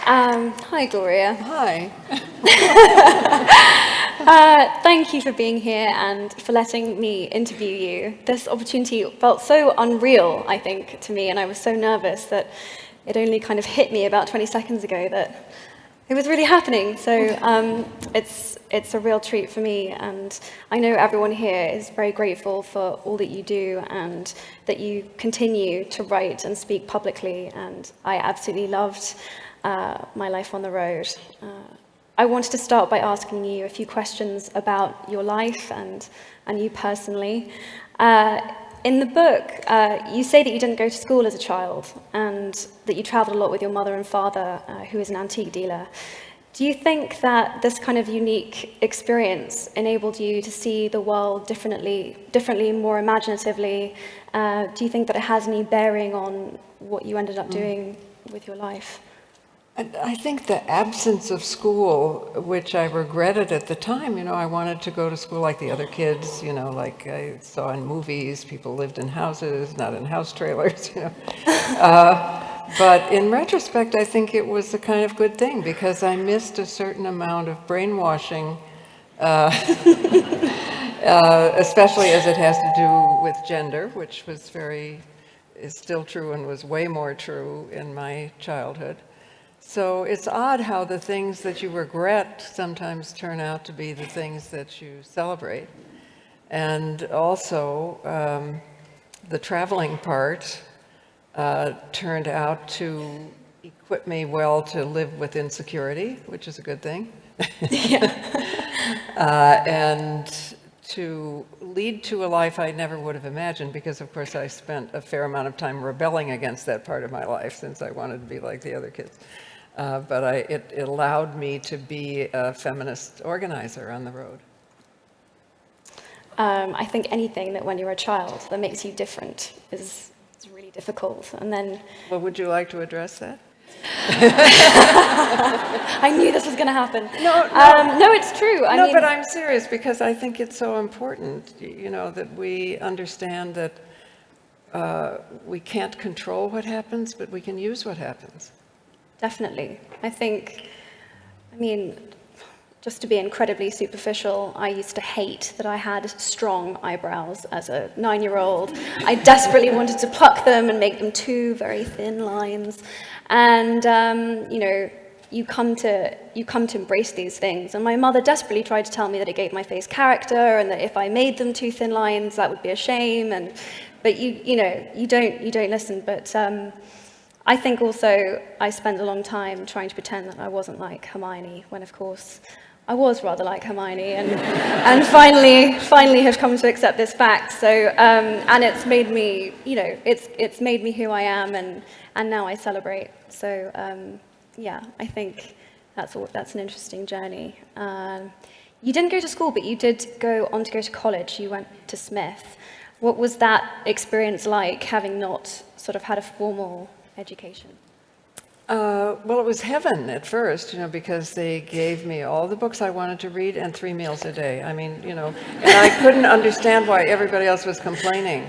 Hi, Gloria. Hi. Thank you for being here and for letting me interview you. This opportunity felt so unreal, I think, to me, and I was so nervous that it only kind of hit me about 20 seconds ago that it was really happening. So it's a real treat for me, and I know everyone here is very grateful for all that you do and that you continue to write and speak publicly, and I absolutely loved my life on the road. I wanted to start by asking you a few questions about your life and you personally. In the book, you say that you didn't go to school as a child and that you traveled a lot with your mother and father, who is an antique dealer. Do you think that this kind of unique experience enabled you to see the world differently, more imaginatively? Do you think that it has any bearing on what you ended up doing with your life? I think the absence of school, which I regretted at the time, I wanted to go to school like the other kids, like I saw in movies, people lived in houses, not in house trailers, But in retrospect, I think it was a kind of good thing because I missed a certain amount of brainwashing, especially as it has to do with gender, which is still true and was way more true in my childhood. So it's odd how the things that you regret sometimes turn out to be the things that you celebrate. And also, the traveling part turned out to equip me well to live with insecurity, which is a good thing. And to lead to a life I never would have imagined, because of course I spent a fair amount of time rebelling against that part of my life since I wanted to be like the other kids. But it allowed me to be a feminist organizer on the road. I think anything that when you're a child that makes you different is really difficult. And then... Well, would you like to address that? I knew this was going to happen. No, it's true. I mean, mean, but I'm serious because I think it's so important, that we understand that we can't control what happens, but we can use what happens. Definitely. I mean, just to be incredibly superficial, I used to hate that I had strong eyebrows as a 9-year-old. I desperately wanted to pluck them and make them two very thin lines. And, you come to embrace these things. And my mother desperately tried to tell me that it gave my face character and that if I made them two thin lines, that would be a shame. But you don't listen. But I think also I spent a long time trying to pretend that I wasn't like Hermione, when of course I was rather like Hermione, and finally have come to accept this fact. So and it's made me, it's made me who I am, and now I celebrate. So yeah, I think that's an interesting journey. You didn't go to school, but you did go on to go to college. You went to Smith. What was that experience like, having not sort of had a formal education? Well, it was heaven at first, because they gave me all the books I wanted to read and 3 meals a day. I mean, and I couldn't understand why everybody else was complaining.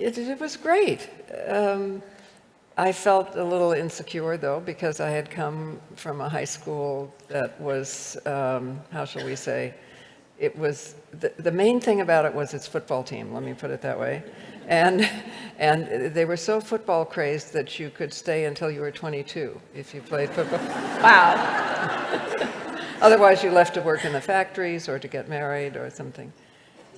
It was great. I felt a little insecure, though, because I had come from a high school that was, how shall we say, it was, the main thing about it was its football team, let me put it that way. And they were so football crazed that you could stay until you were 22 if you played football. Wow. Otherwise, you left to work in the factories or to get married or something.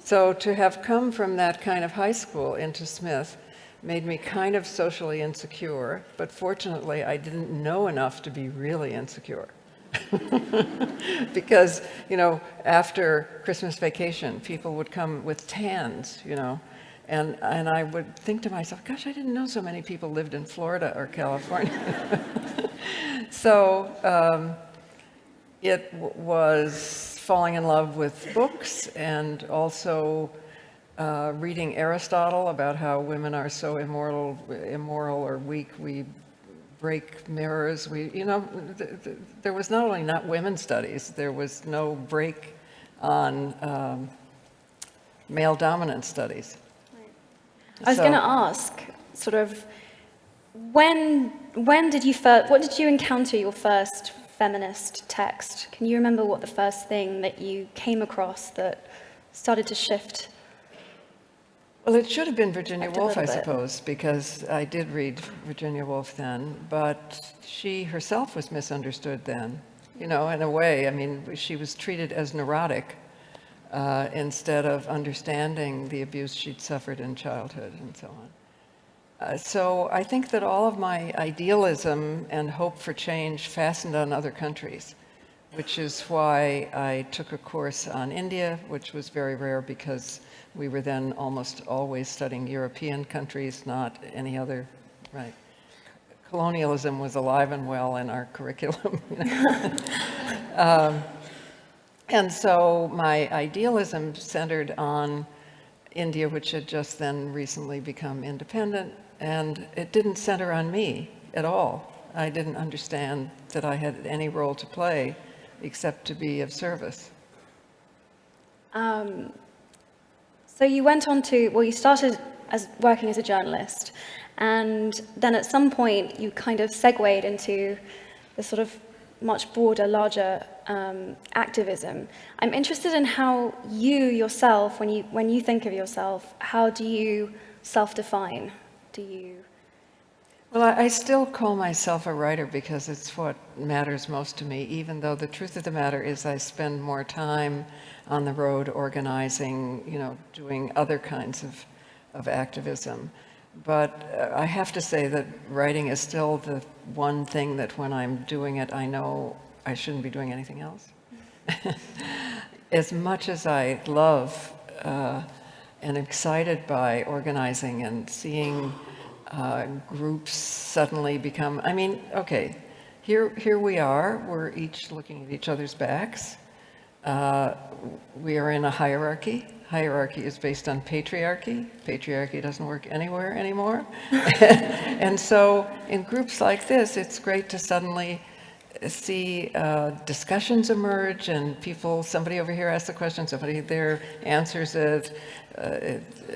So to have come from that kind of high school into Smith made me kind of socially insecure, but fortunately, I didn't know enough to be really insecure. Because, after Christmas vacation, people would come with tans, and I would think to myself, gosh, I didn't know so many people lived in Florida or California. So it was falling in love with books and also reading Aristotle about how women are so immoral or weak. We break mirrors. There was not only not women's studies, there was no break on male dominant studies. I was going to ask, sort of, when did you first, what did you encounter your first feminist text? Can you remember what the first thing that you came across that started to shift? Well, it should have been Virginia Shift a Woolf, I little bit. suppose, because I did read Virginia Woolf then, but she herself was misunderstood then. You know, in a way, I mean, she was treated as neurotic instead of understanding the abuse she'd suffered in childhood and so on. So I think that all of my idealism and hope for change fastened on other countries, which is why I took a course on India, which was very rare because we were then almost always studying European countries, not any other, right? Colonialism was alive and well in our curriculum. You know? And so my idealism centered on India, which had just then recently become independent, and it didn't center on me at all. I didn't understand that I had any role to play except to be of service. So you went on to, well, you started as working as a journalist, and then at some point you kind of segued into the sort of much broader, larger activism. I'm interested in how you yourself, when you think of yourself, how do you self-define? Do you? Well, I still call myself a writer because it's what matters most to me, even though the truth of the matter is I spend more time on the road organizing, you know, doing other kinds of activism. But I have to say that writing is still the one thing that when I'm doing it, I know I shouldn't be doing anything else. As much as I love and excited by organizing and seeing groups suddenly become, I mean, okay, here we are, we're each looking at each other's backs. We are in a hierarchy. Hierarchy is based on patriarchy. Patriarchy doesn't work anywhere anymore. And so in groups like this, it's great to suddenly see discussions emerge and people, somebody over here asks a question, somebody there answers it,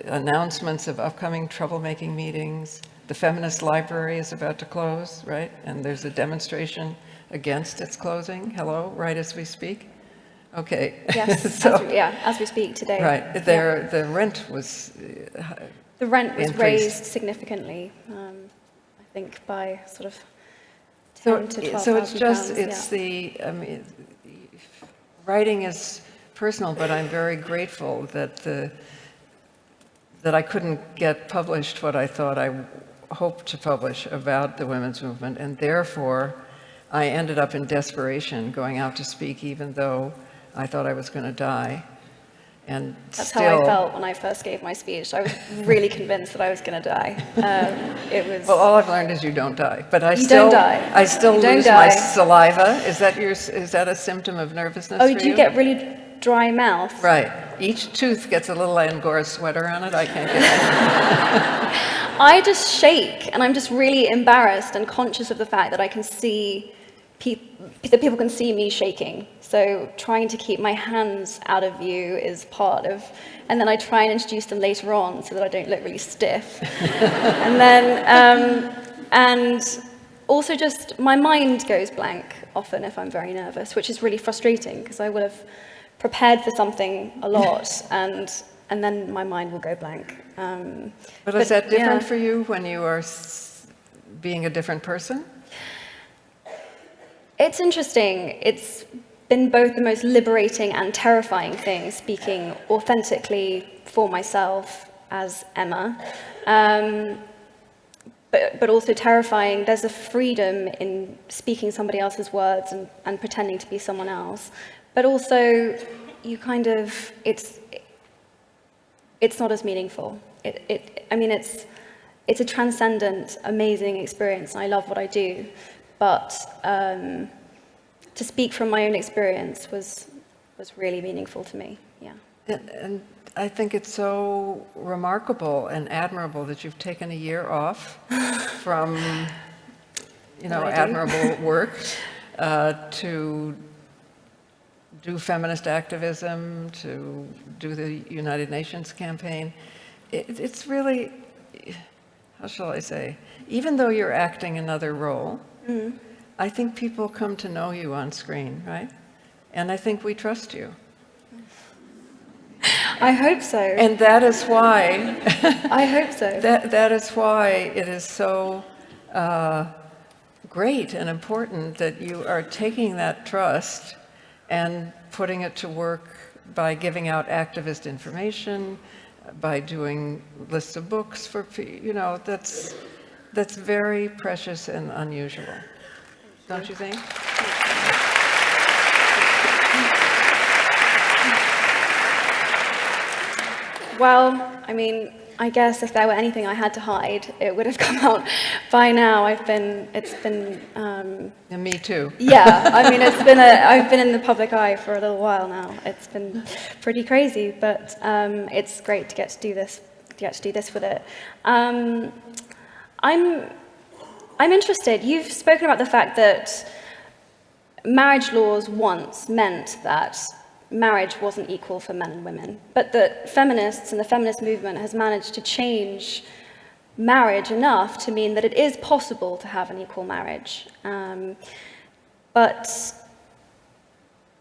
announcements of upcoming troublemaking meetings. The feminist library is about to close, right? And there's a demonstration against its closing. Hello, right as we speak. Okay. Yes, So, as we speak today. right. The rent was the rent was increased. raised significantly, I think, by sort of 10 to 12,000 so it's just, pounds, it's the, I mean, writing is personal, but I'm very grateful that that I couldn't get published what I thought I hoped to publish about the women's movement, and therefore I ended up in desperation going out to speak, even though I thought I was going to die. And That's still, how I felt when I first gave my speech. I was really convinced that I was going to die. It was. well, all I've learned is you don't die, but I You still, don't die. I still You don't lose my die. saliva. Is that a symptom of nervousness Oh, for do you get really dry mouth? Right. Each tooth gets a little Angora sweater on it. I can't get it. I just shake, and I'm just really embarrassed and conscious of the fact that I can see that people can see me shaking. So trying to keep my hands out of view is part of, and then I try and introduce them later on so that I don't look really stiff. And then, and also just my mind goes blank often if I'm very nervous, which is really frustrating because I would have prepared for something a lot and then my mind will go blank. But is that different yeah. for you when you are being a different person? It's interesting. It's been both the most liberating and terrifying thing, speaking authentically for myself as Emma, but also terrifying. There's a freedom in speaking somebody else's words and pretending to be someone else, but also you kind of, it's not as meaningful. I mean, it's a transcendent, amazing experience, and I love what I do. But to speak from my own experience was really meaningful to me, yeah. And I think it's so remarkable and admirable that you've taken a year off from, you know, admirable work to do feminist activism, to do the United Nations campaign. It's really, how shall I say, even though you're acting another role, I think people come to know you on screen, right? And I think we trust you. I hope so. And that is why I hope so. that is why it is so great and important that you are taking that trust and putting it to work by giving out activist information, by doing lists of books for, you know, that's very precious and unusual. Don't you think? Well, I mean, I guess if there were anything I had to hide, it would have come out by now. It's been. And me too. Yeah, I mean, I've been in the public eye for a little while now. It's been pretty crazy, but it's great to get to do this with it. I'm interested. You've spoken about the fact that marriage laws once meant that marriage wasn't equal for men and women, but that feminists and the feminist movement has managed to change marriage enough to mean that it is possible to have an equal marriage. But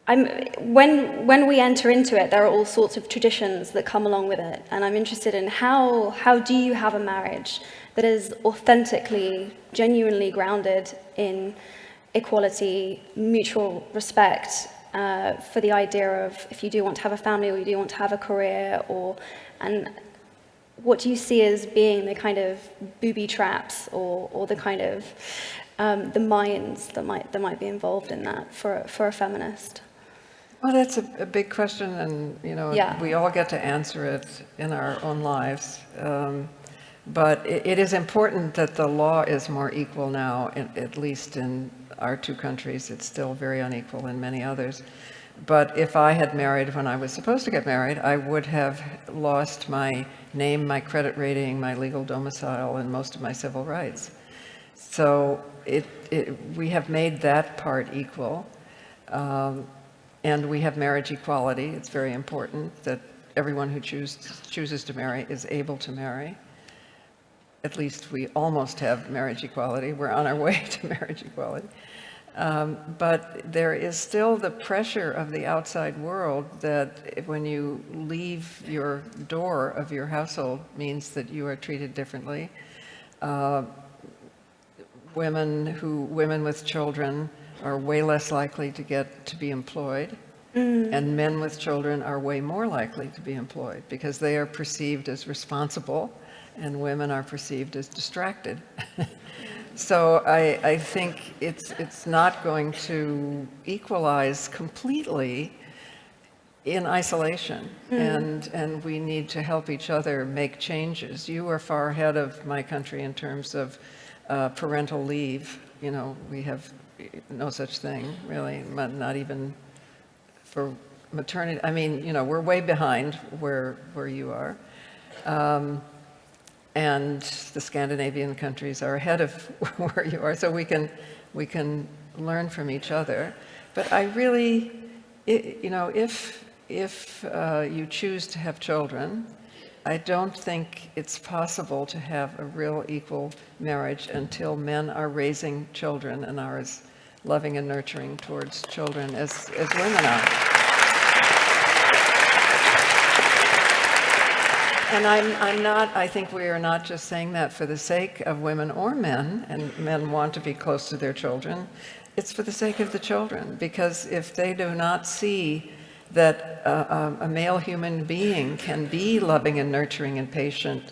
when we enter into it, there are all sorts of traditions that come along with it, and I'm interested in how do you have a marriage that is authentically, genuinely grounded in equality, mutual respect, for the idea of if you do want to have a family or you do want to have a career, and what do you see as being the kind of booby traps or the kind of the minds that might be involved in that for a feminist? Well, that's a big question, and you know, we all get to answer it in our own lives. But it is important that the law is more equal now, at least in our two countries. It's still very unequal in many others. But if I had married when I was supposed to get married, I would have lost my name, my credit rating, my legal domicile, and most of my civil rights. So we have made that part equal. And we have marriage equality. It's very important that everyone who chooses to marry is able to marry. At least we almost have marriage equality. We're on our way to marriage equality. But there is still the pressure of the outside world that when you leave your door of your household means that you are treated differently. Women with children are way less likely to be employed. And men with children are way more likely to be employed because they are perceived as responsible and women are perceived as distracted. So I think it's not going to equalize completely in isolation, and we need to help each other make changes. You are far ahead of my country in terms of parental leave. You know, we have no such thing, really, not even for maternity. I mean, you know, we're way behind where you are. And the Scandinavian countries are ahead of where you are, so we can learn from each other. But I really, you know, if you choose to have children, I don't think it's possible to have a real equal marriage until men are raising children and are as loving and nurturing towards children as women are. And I think we are not just saying that for the sake of women or men, and men want to be close to their children. It's for the sake of the children, because if they do not see that a male human being can be loving and nurturing and patient